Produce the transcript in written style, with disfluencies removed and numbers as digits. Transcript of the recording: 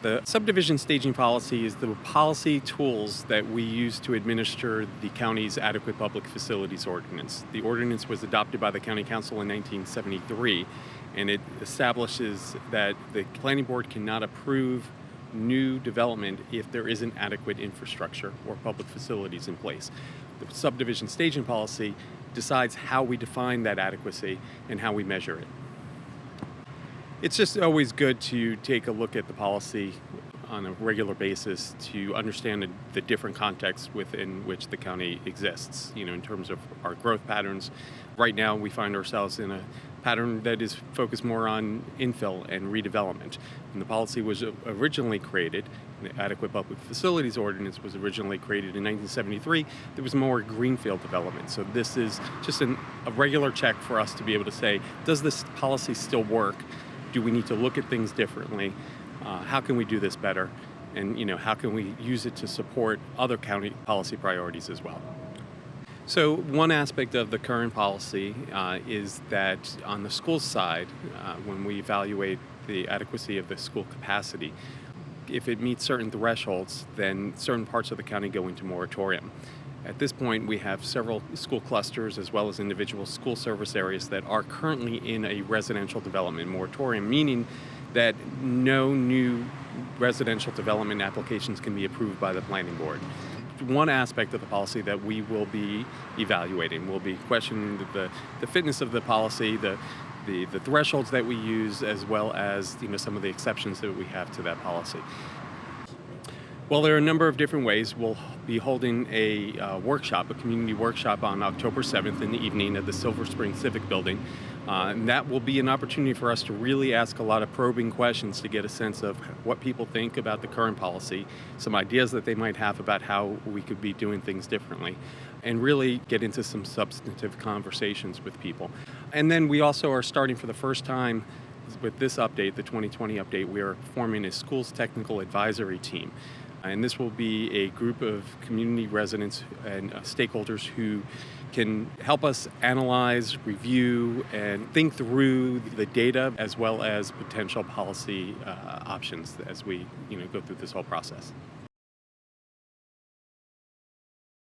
The subdivision staging policy is the policy tools that we use to administer the county's adequate public facilities ordinance. The ordinance was adopted by the County Council in 1973, and it establishes that the planning board cannot approve new development if there isn't adequate infrastructure or public facilities in place. The subdivision staging policy decides how we define that adequacy and how we measure it. It's just always good to take a look at the policy on a regular basis to understand the different contexts within which the county exists, in terms of our growth patterns. Right now, we find ourselves in a pattern that is focused more on infill and redevelopment. And the policy was originally created, the Adequate Public Facilities Ordinance was originally created in 1973. There was more greenfield development. So this is just a regular check for us to be able to say, does this policy still work? Do we need to look at things differently? How can we do this better? And how can we use it to support other county policy priorities as well? So one aspect of the current policy is that on the school side, when we evaluate the adequacy of the school capacity, if it meets certain thresholds, then certain parts of the county go into moratorium. At this point, we have several school clusters as well as individual school service areas that are currently in a residential development moratorium, meaning that no new residential development applications can be approved by the planning board. One aspect of the policy that we will be evaluating will be questioning the fitness of the policy, the thresholds that we use, as well as some of the exceptions that we have to that policy. Well, there are a number of different ways. We'll be holding a community workshop on October 7th in the evening at the Silver Spring Civic Building. And that will be an opportunity for us to really ask a lot of probing questions to get a sense of what people think about the current policy, some ideas that they might have about how we could be doing things differently, and really get into some substantive conversations with people. And then we also are starting for the first time with this update, the 2020 update, we are forming a schools technical advisory team. And this will be a group of community residents and stakeholders who can help us analyze, review, and think through the data as well as potential policy options as we go through this whole process.